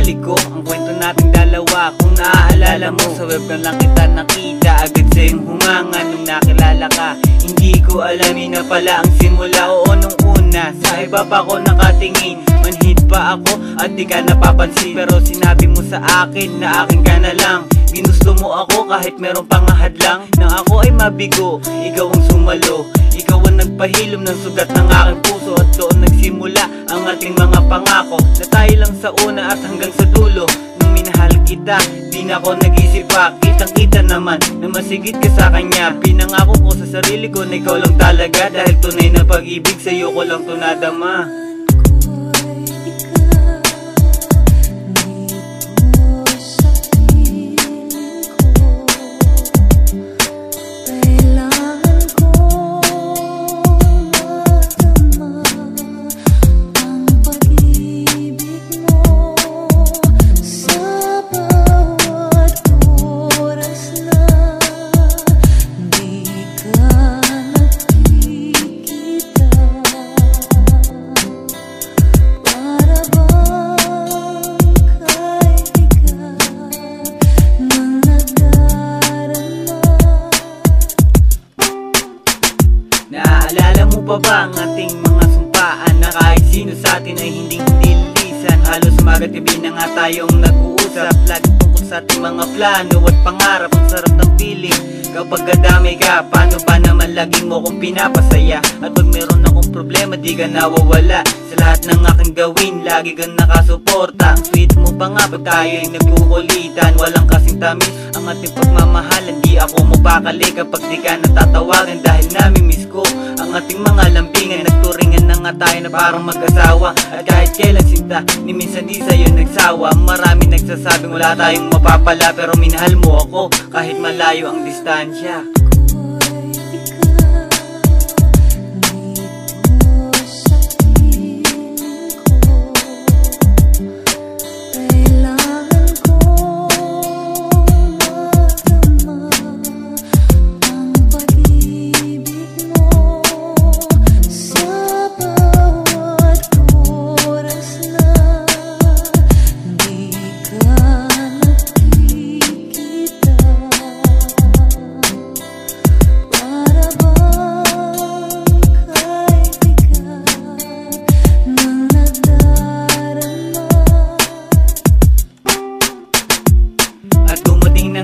ibabalik ko ang kwento nating dalawa. Kung naaalala mo, sa webcam lang kita nakita, agad sa iyong humanga nung nakilala ka. Hindi ko alamin na pala ang simula, oo nung una. Sa iba pa ako nakatingin, manhid pa ako at di ka napapansin. Pero sinabi mo sa akin na akin ka na lang. Ginusto mo ako kahit meron pang hadlang. Nang ako ay mabigo, ikaw ang sumalo. Ikaw ang nagpahilom ng sugat ng aking puso. At doon nagsimula ang ating mga pangako, na tayo lang sa una at hanggang sa dulo. Nung minahal kita, di na ako nag-isip pa. Kitang kita naman na masigit ka sa kanya. Pinangako ko sa sarili ko na ikaw lang talaga. Dahil tunay na pag-ibig sa'yo ko lang to nadama. Naalala mo pa ba ang ating mga sumpaan, na kahit sino sa atin ay hindi lilisan? Halos magagabi na nga tayong nag-uusap, lagi tungkol sa ating mga plano at pangarap. Ang sarap ng feeling kapag kadamay ka. Paano ba naman lagi mo kong pinapasaya? At pag meron akong problema, di ka nawawala. Sa lahat ng aking gawin, lagi kang nakasuporta. Ang sweet mo pa nga pag tayo ay nagkukulitan. Walang kasing tamis ang ating pagmamahalan. Di ako mapakali kapag di ka natatawagan, dahil namimiss ko ang ating mga lambingan. Nagturingan na nga tayo na parang mag-asawa. At kahit kailan sinta, ni minsan di sa'yo nagsawa. Marami nagsasabing wala tayong mapapala, pero minahal mo ako kahit malayo ang distansya.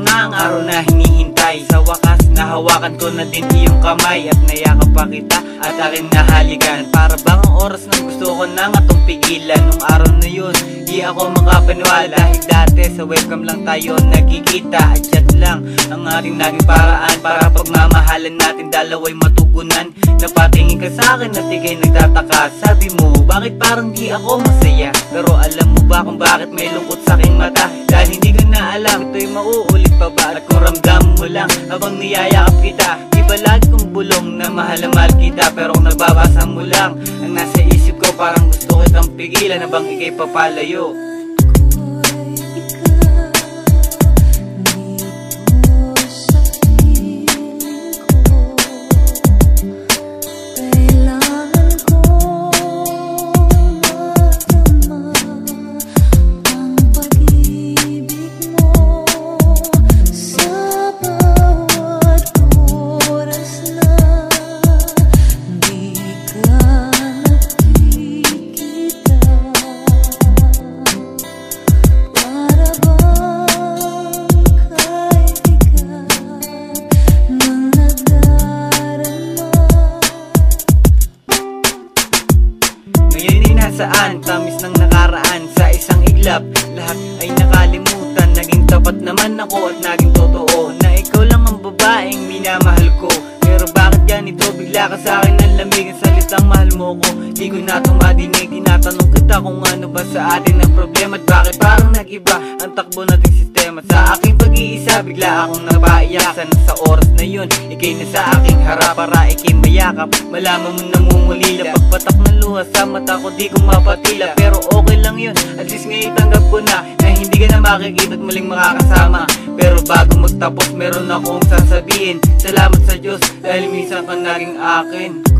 Ang araw na hinihintay, sa wakas nahawakan ko na din iyong kamay. At nayakap pa kita at aking nahalikan. Para bang ang oras na gusto ko na nga tong pigilan. Nung araw na yun, di ako makapaniwala. Dahil dati sa webcam lang tayo nagkikita, at chat lang ang ating naging paraan para pagmamahalan natin dalaway matugunan. Napatingin ka sa akin at ikay nagtataka. Sabi mo, bakit parang di ako masaya? Pero alam mo ba kung bakit may lungkot sa aking mata? Dahil hindi ko na alam, ito'y mauulit pa ba? At kung ramdam mo lang habang niyayakap kita, di ba lagi kong bulong na mahal na mahal kita? Pero kung nababasa mo lang ang nasa isip ko, parang gusto kitang pigilan habang ikay papalayo. Saan, tamis ng nakaraan sa isang iglap, lahat ay nakalimutan. Naging tapat naman ako at naging totoo na ikaw lang ang babaeng minamahal ko. Pero bakit ganito? Bigla ka sa akin ng lamig, ang salitang mahal mo ko. Di ko na ito madinig. Tinatanong kita kung ano ba sa atin ang problema, at bakit parang nag-iba ang takbo nating sistema. Sa aking pag-iisa, bigla akong napaiyak. Sana sa oras na yun, ikay na sa aking harap para ikay mayakap. Malaman mo namumulila, pagpatak ng luha sa mata ko, di ko mapatila. Pero okay lang yun, at least ngayon tanggap ko na hindi ka na makikita at muling makakasama. Pero bago magtapos, meron akong sasabihin. Salamat sa Diyos dahil minsan ka naging akin.